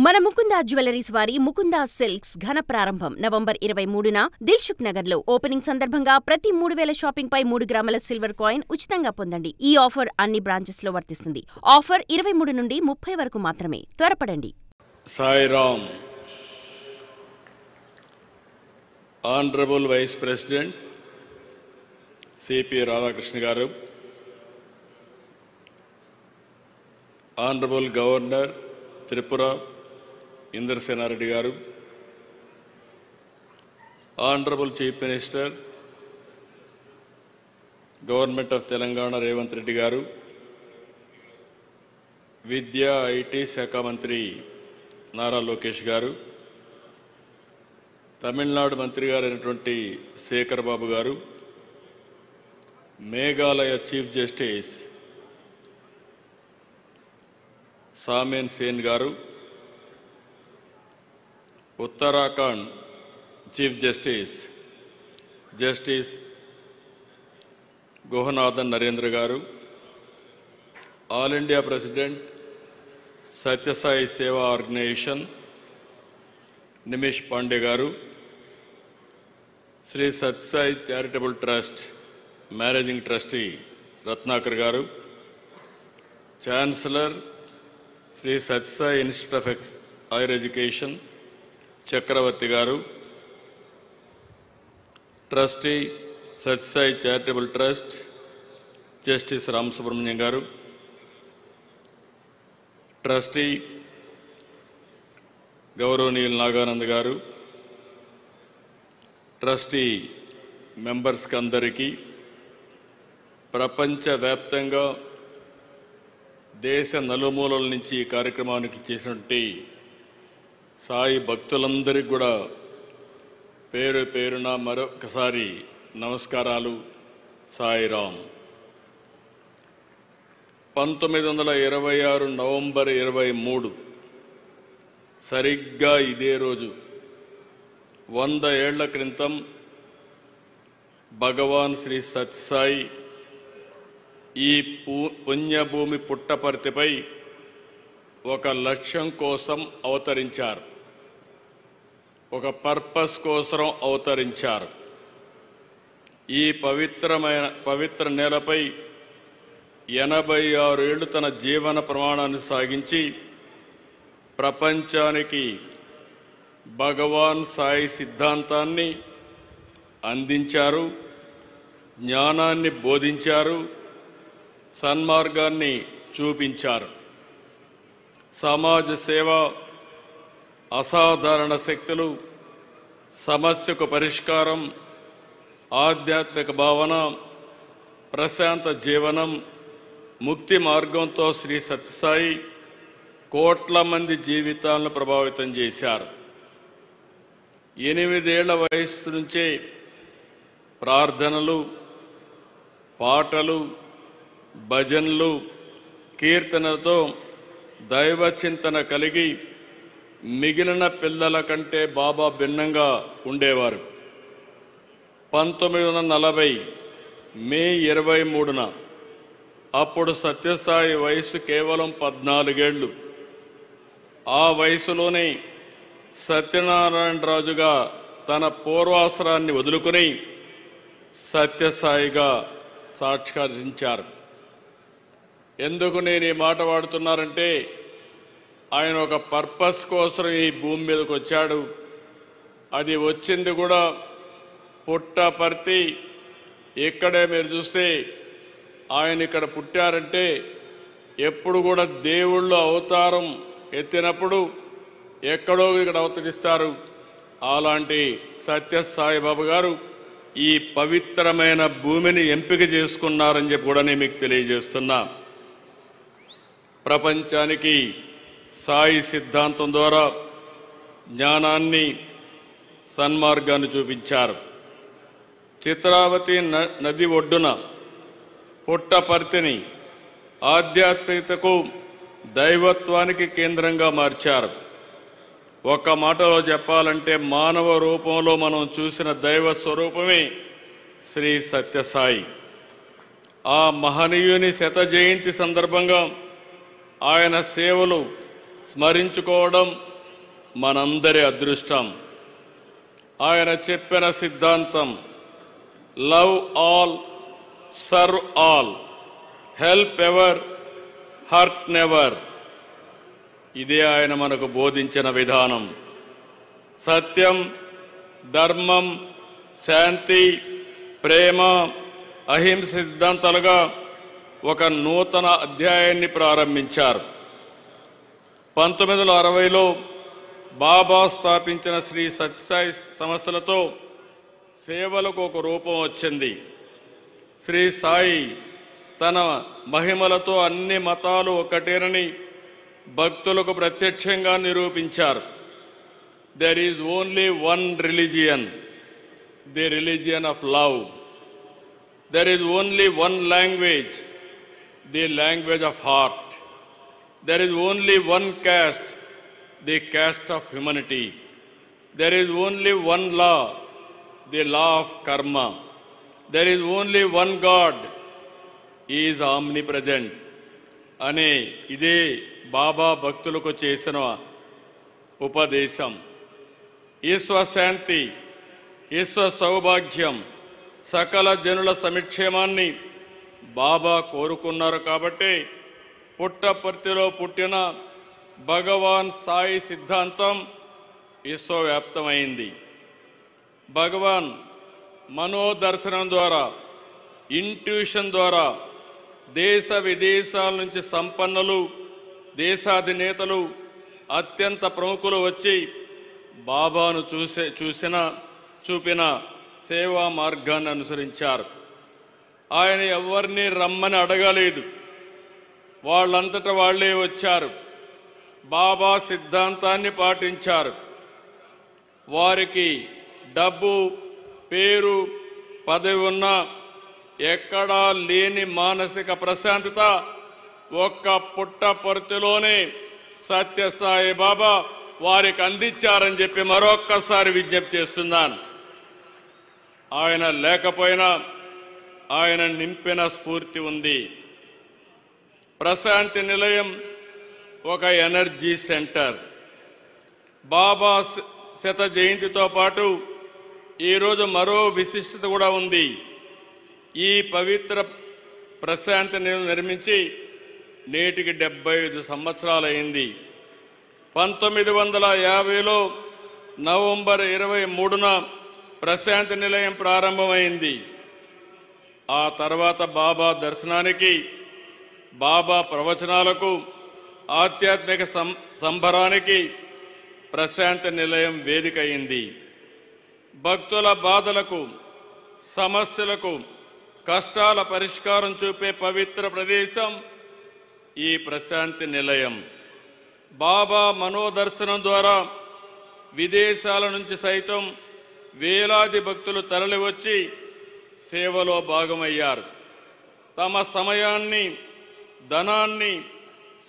మన ముకుందా జ్యువెలరీస్ వారి ముకుందా సిల్క్స్ ఘన ప్రారంభం నవంబర్ 23న దిల్సుఖ్ నగర్ లో ఓపెనింగ్ సందర్భంగా ప్రతి 3000 షాపింగ్ పై 3 గ్రాముల సిల్వర్ కాయిన్ ఉచితంగా పొందండి. ఈ ఆఫర్ అన్ని బ్రాంచెస్ లో వర్తిస్తుంది. ఆఫర్ 23 నుండి 30 వరకు మాత్రమే. త్వరపడండి. Sairam. Honourable vice president C P Radhakrishna గారు, ఆనరబుల్ గవర్నర్ త్రిపుర ఇంద్రసేనారెడ్డి గారు, honourable chief minister government of Telangana Revanth Reddy గారు, విద్యా ఐటీ శాఖ మంత్రి నారా లోకేష్ గారు, తమిళనాడు మంత్రి గారైనటువంటి శేఖర్ బాబు గారు, మేఘాలయ చీఫ్ జస్టిస్ సామేన్ సేన్ గారు, ఉత్తరాఖండ్ చీఫ్ జస్టిస్ గుహనాథన్ నరేంద్ర గారు, ఆల్ ఇండియా ప్రెసిడెంట్ సత్యసాయి సేవా ఆర్గనైజేషన్ నిమిష్ పాండే గారు, Shri Sathya Sai charitable trust managing trustee Ratnakar గారు, chancellor Shri Sathya Sai institute of higher education Chakravarthy గారు, trustee Sathya Sai charitable trust justice Ramasubramanian గారు, ట్రస్టీ గౌరవనీయులు నాగానంద్ గారు, ట్రస్టీ మెంబర్స్కి అందరికీ, ప్రపంచవ్యాప్తంగా దేశ నలుమూలల నుంచి ఈ కార్యక్రమానికి చేసినటువంటి సాయి భక్తులందరికీ కూడా పేరు పేరున మరొకసారి నమస్కారాలు. సాయిరామ్. 1926 నవంబర్ 23 సరిగ్గా ఇదే రోజు 100 ఏళ్ల క్రితం భగవాన్ శ్రీ సత్యసాయి ఈ పుణ్యభూమి పుట్టపర్తిపై ఒక లక్ష్యం కోసం అవతరించారు, ఒక పర్పస్ కోసం అవతరించారు. ఈ పవిత్ర నేలపై 86 ఏళ్లు తన జీవన ప్రమాణాన్ని సాగించి ప్రపంచానికి భగవాన్ సాయి సిద్ధాంతాన్ని అందించారు, జ్ఞానాన్ని బోధించారు, సన్మార్గాన్ని చూపించారు. సమాజ సేవ, అసాధారణ శక్తులు, సమస్యకు పరిష్కారం, ఆధ్యాత్మిక భావన, ప్రశాంత జీవనం, ముక్తి మార్గంతో శ్రీ సత్యసాయి కోట్ల మంది జీవితాలను ప్రభావితం చేశారు. 8 ఏళ్ల వయస్సు నుంచే ప్రార్థనలు, పాటలు, భజనలు, కీర్తనలతో దైవ చింతన కలిగి మిగిలిన పిల్లల కంటే బాబా భిన్నంగా ఉండేవారు. 1940 మే 23న అప్పుడు సత్యసాయి వయసు కేవలం 14 ఏళ్ళు. ఆ వయసులోనే సత్యనారాయణరాజుగా తన పూర్వాశ్రాన్ని వదులుకొని సత్యసాయిగా సాక్షాత్కరించారు. ఎందుకు నేను ఈ మాట వాడుతున్నారంటే, ఆయన ఒక పర్పస్ కోసం ఈ భూమి మీదకి వచ్చాడు. అది వచ్చింది కూడా పుట్టపర్తి. ఇక్కడే మీరు చూస్తే ఆయన ఇక్కడ పుట్టారంటే ఎప్పుడు కూడా దేవుళ్ళు అవతారం ఎత్తినప్పుడు ఎక్కడో ఇక్కడ అవతరిస్తారు. అలాంటి సత్యసాయి బాబు గారు ఈ పవిత్రమైన భూమిని ఎంపిక చేసుకున్నారని చెప్పి కూడా నేను మీకు తెలియజేస్తున్నా. ప్రపంచానికి సాయి సిద్ధాంతం ద్వారా జ్ఞానాన్ని, సన్మార్గాన్ని చూపించారు. చిత్రావతి నది ఒడ్డున పుట్టపర్తిని ఆధ్యాత్మికతకు, దైవత్వానికి కేంద్రంగా మార్చారు. ఒక మాటలో చెప్పాలంటే మానవ రూపంలో మనం చూసిన దైవ స్వరూపమే శ్రీ సత్యసాయి. ఆ మహనీయుని 100వ జయంతి సందర్భంగా ఆయన సేవలు స్మరించుకోవడం, మనందరి అదృష్టం. ఆయన చెప్పిన సిద్ధాంతం love all, serve all, help ever, hurt never. ఇదే ఆయన మనకు బోధించిన విధానం. సత్యం, ధర్మం, శాంతి, ప్రేమ, అహింస సిద్ధాంతాలుగా ఒక నూతన అధ్యాయాన్ని ప్రారంభించారు. 1960లో బాబా స్థాపించిన శ్రీ సత్యసాయి సంస్థలతో సేవలకు ఒక రూపం వచ్చింది. శ్రీ సాయి తన మహిమలతో అన్ని మతాలు ఒకటేనని భక్తులకు ప్రత్యక్షంగా నిరూపించారు. There is only one religion, the religion of love. There is only one language, the language of heart. There is only one caste, the caste of humanity. There is only one law, the law of karma. There is only one God, He is omnipresent. అనే ఇదే బాబా భక్తులకు చేసిన ఉపదేశం. ఈశ్వశాంతి, ఈశ్వ సౌభాగ్యం, సకల జనుల సమిక్షేమాన్ని బాబా కోరుకున్నారు. కాబట్టి పుట్టపర్తిలో పుట్టిన భగవాన్ సాయి సిద్ధాంతం విశ్వవ్యాప్తమైంది. భగవాన్ మనోదర్శనం ద్వారా, ఇంట్యూషన్ ద్వారా దేశ విదేశాల నుంచి సంపన్నులు, దేశాధినేతలు, అత్యంత ప్రముఖులు వచ్చి బాబాను చూపిన సేవా మార్గాన్ని అనుసరించారు. ఆయన ఎవరిని రమ్మని అడగలేదు, వాళ్ళంతట వాళ్లే వచ్చారు. బాబా సిద్ధాంతాన్ని పాటించారు. వారికి డబ్బు, పేరు, పదవి ఉన్నా ఎక్కడా లేని మానసిక ప్రశాంతత ఒక్క పుట్టపర్తిలోనే సత్యసాయి బాబా వారికి అందించారని చెప్పి మరొక్కసారి విజ్ఞప్తి చేస్తున్నాను. ఆయన లేకపోయినా ఆయన నింపిన స్ఫూర్తి ఉంది. ప్రశాంతి నిలయం ఒక ఎనర్జీ సెంటర్. బాబా శత జయంతితో పాటు ఈరోజు మరో విశిష్టత కూడా ఉంది. ఈ పవిత్ర ప్రశాంతి నిలయం నిర్మించి నేటికి 75 సంవత్సరాలైంది. 1950లో నవంబర్ 23న ప్రశాంతి నిలయం ప్రారంభమైంది. ఆ తర్వాత బాబా దర్శనానికి, బాబా ప్రవచనాలకు, ఆధ్యాత్మిక సంబరానికి ప్రశాంతి నిలయం వేదిక అయింది. భక్తుల బాధలకు, సమస్యలకు, కష్టాల పరిష్కారం చూపే పవిత్ర ప్రదేశం ఈ ప్రశాంతి నిలయం. బాబా మనోదర్శనం ద్వారా విదేశాల నుంచి సైతం వేలాది భక్తులు తరలివచ్చి సేవలో భాగమయ్యారు. తమ సమయాన్ని, ధనాన్ని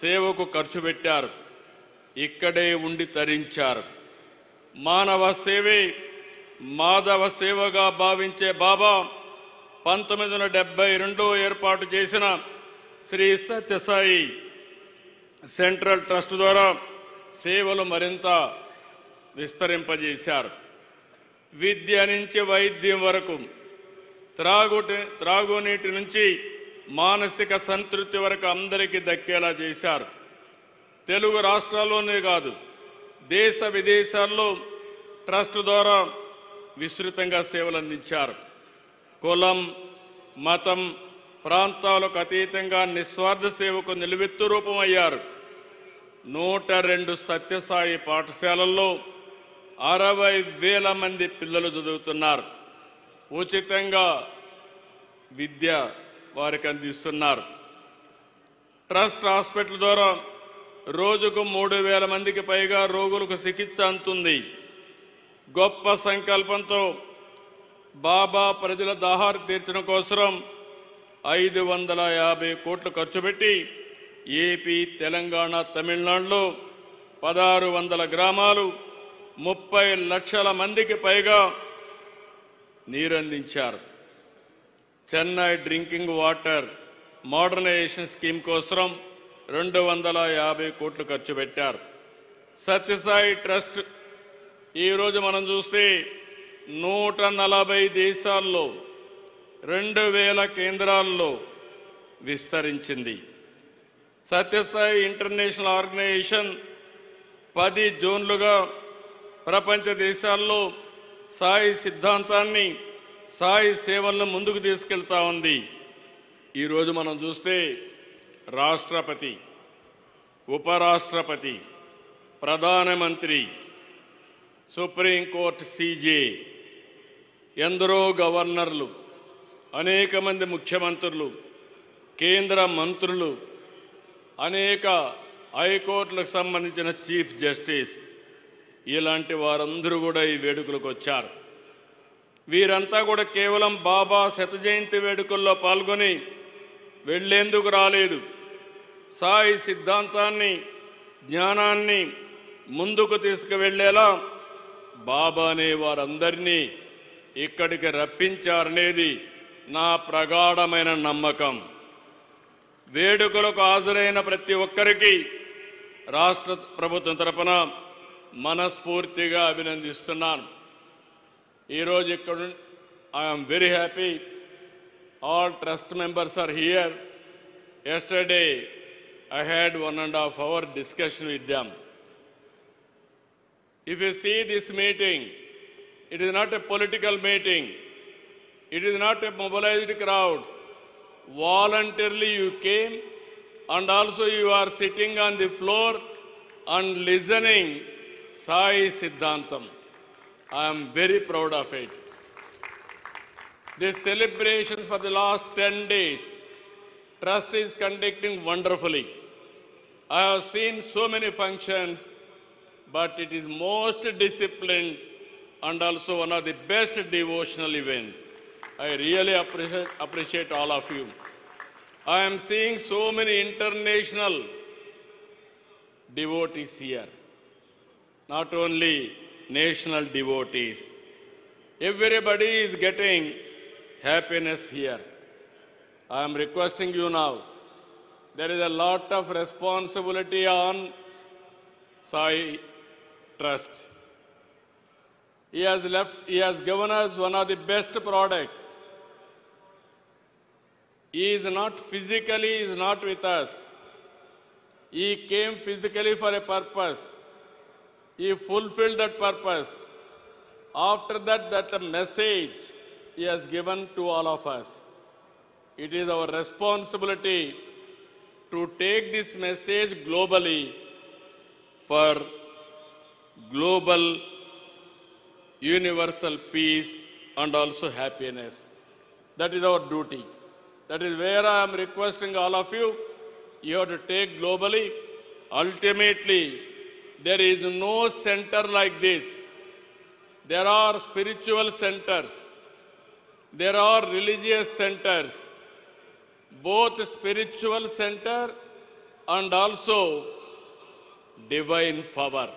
సేవకు ఖర్చు పెట్టారు. ఇక్కడే ఉండి తరించారు. మానవ సేవే మాధవ సేవగా భావించే బాబా 1972 ఏర్పాటు చేసిన శ్రీ సత్యసాయి సెంట్రల్ ట్రస్ట్ ద్వారా సేవలు మరింత విస్తరింపజేశారు. విద్య నుంచి వైద్యం వరకు, త్రాగునీటి నుంచి మానసిక సంతృప్తి వరకు అందరికీ దక్కేలా చేశారు. తెలుగు రాష్ట్రాల్లోనే కాదు, దేశ విదేశాల్లో ట్రస్ట్ ద్వారా విస్తృతంగా సేవలు అందించారు. కులం, మతం, ప్రాంతాలకు అతీతంగా నిస్వార్థ సేవకు నిలువెత్తు రూపమయ్యారు. 102 సత్యసాయి పాఠశాలల్లో 60,000 మంది పిల్లలు చదువుతున్నారు. ఉచితంగా విద్య వారికి అందిస్తున్నారు. ట్రస్ట్ హాస్పిటల్ ద్వారా రోజుకు 3,000 మందికి పైగా రోగులకు చికిత్స అందుతుంది. గొప్ప సంకల్పంతో బాబా ప్రజల దాహార్తి తీర్చడం కోసం 550 కోట్లు ఖర్చు పెట్టి ఏపీ, తెలంగాణ, తమిళనాడులో 1600 గ్రామాలు, 30 లక్షల మందికి పైగా నీరందించారు. Chennai drinking water modernisation scheme కోసం 250 కోట్లు ఖర్చు పెట్టారు. సత్యసాయి ట్రస్ట్ ఈరోజు మనం చూస్తే 140 దేశాల్లో 2000 కేంద్రాల్లో విస్తరించింది. సత్యసాయి ఇంటర్నేషనల్ ఆర్గనైజేషన్ 10 జోన్లుగా ప్రపంచ దేశాల్లో సాయి సిద్ధాంతాన్ని, సాయి సేవలను ముందుకు తీసుకెళ్తా ఉంది. ఈరోజు మనం చూస్తే రాష్ట్రపతి, ఉపరాష్ట్రపతి, ప్రధానమంత్రి, సుప్రీంకోర్టు సీజే, ఎందరో గవర్నర్లు, అనేక మంది ముఖ్యమంత్రులు, కేంద్ర మంత్రులు, అనేక హైకోర్టులకు సంబంధించిన చీఫ్ జస్టిస్, ఇలాంటి వారందరూ కూడా ఈ వేడుకలకు వచ్చారు. వీరంతా కూడా కేవలం బాబా శత జయంతి వేడుకల్లో పాల్గొని వెళ్లేందుకు రాలేదు. సాయి సిద్ధాంతాన్ని, జ్ఞానాన్ని ముందుకు తీసుకువెళ్లేలా బాబానే వారందరినీ ఇక్కడికి రప్పించారనేది నా ప్రగాఢమైన నమ్మకం. వేడుకలకు హాజరైన ప్రతి ఒక్కరికి రాష్ట్ర ప్రభుత్వం తరపున మనస్ఫూర్తిగా అభినందిస్తున్నాను. ఈరోజు ఇక్కడ I'm very happy. All trust members are here. Yesterday I had 1.5 hour discussion with them. If you see this meeting, it is not a political meeting. It is not a mobilized crowd. Voluntarily you came, and also you are sitting on the floor and listening Sai Siddhantam. I am very proud of it. The celebrations for the last 10 days, Trust is conducting wonderfully. I have seen so many functions, but it is most disciplined and also one of the best devotional events. I really appreciate all of you. I am seeing so many international devotees here, not only national devotees. Everybody is getting happiness here. I am requesting you now, there is a lot of responsibility on Sai Trust. He has given us one of the best products. He is not physically, he is not with us. He came physically for a purpose. He fulfilled that purpose. After that, that message he has given to all of us. It is our responsibility to take this message globally for global universal peace and also happiness. That is our duty. That is where I am requesting all of you. You have to take globally. Ultimately, there is no center like this. There are spiritual centers. There are religious centers. Both spiritual center and also divine power.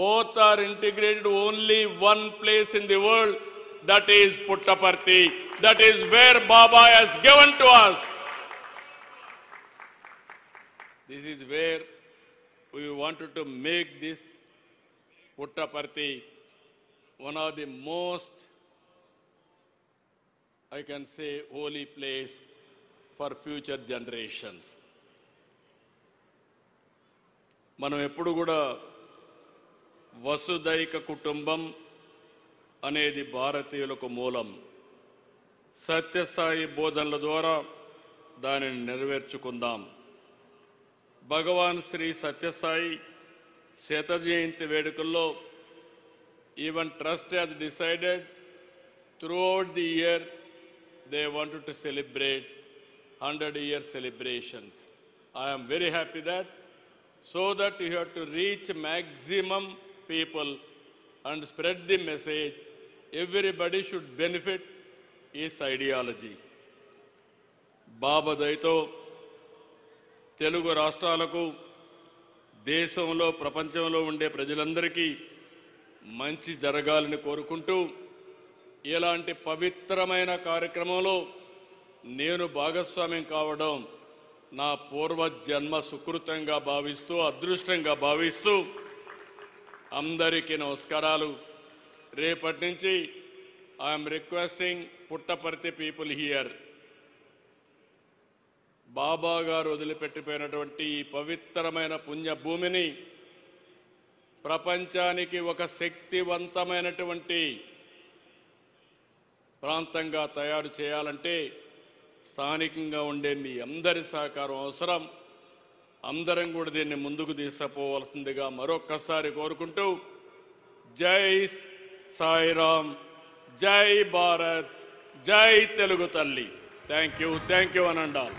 Both are integrated only one place in the world, that is Puttaparthi. That is where Baba has given to us. This is where we wanted to make this Puttaparthi one of the most, I can say, holy place for future generations. మనం ఎప్పుడు కూడా వసుదైక కుటుంబం అనేది భారతీయులకు మూలం. సత్యసాయి బోధనల ద్వారా దానిని నెరవేర్చుకుందాం. భగవాన్ శ్రీ సత్యసాయి శత జయంతి వేడుకల్లో even trust has decided throughout the year they wanted to celebrate 100-year celebrations. I am very happy that, so that you have to reach maximum people and spread the message. Everybody should benefit his ideology. Baba Daito Telugu రాష్ట్రాలకు, దేశంలో ప్రపంచంలో ఉండే ప్రజలందరికీ మంచి జరగాలని కోరుకుంటూ, ఇలాంటి పవిత్రమైన కార్యక్రమంలో నేను భాగస్వామ్యం కావడం నా పూర్వజన్మ సుకృతంగా భావిస్తూ అదృష్టంగా భావిస్తూ అందరికీ నమస్కారాలు. రేపటి నుంచి I'm requesting Puttaparthi people here, Baba గారు వదిలిపెట్టిపోయినటువంటి ఈ పవిత్రమైన పుణ్యభూమిని ప్రపంచానికి ఒక శక్తివంతమైనటువంటి ప్రాంతంగా తయారు చేయాలంటే స్థానికంగా ఉండే మీ అందరి సహకారం అవసరం. అందరం కూడా దీన్ని ముందుకు తీసుకుపోవాల్సిందిగా మరొక్కసారి కోరుకుంటూ, జై సాయిరామ్, జై భారత్, జై తెలుగు తల్లి. Thank you అనండాల్.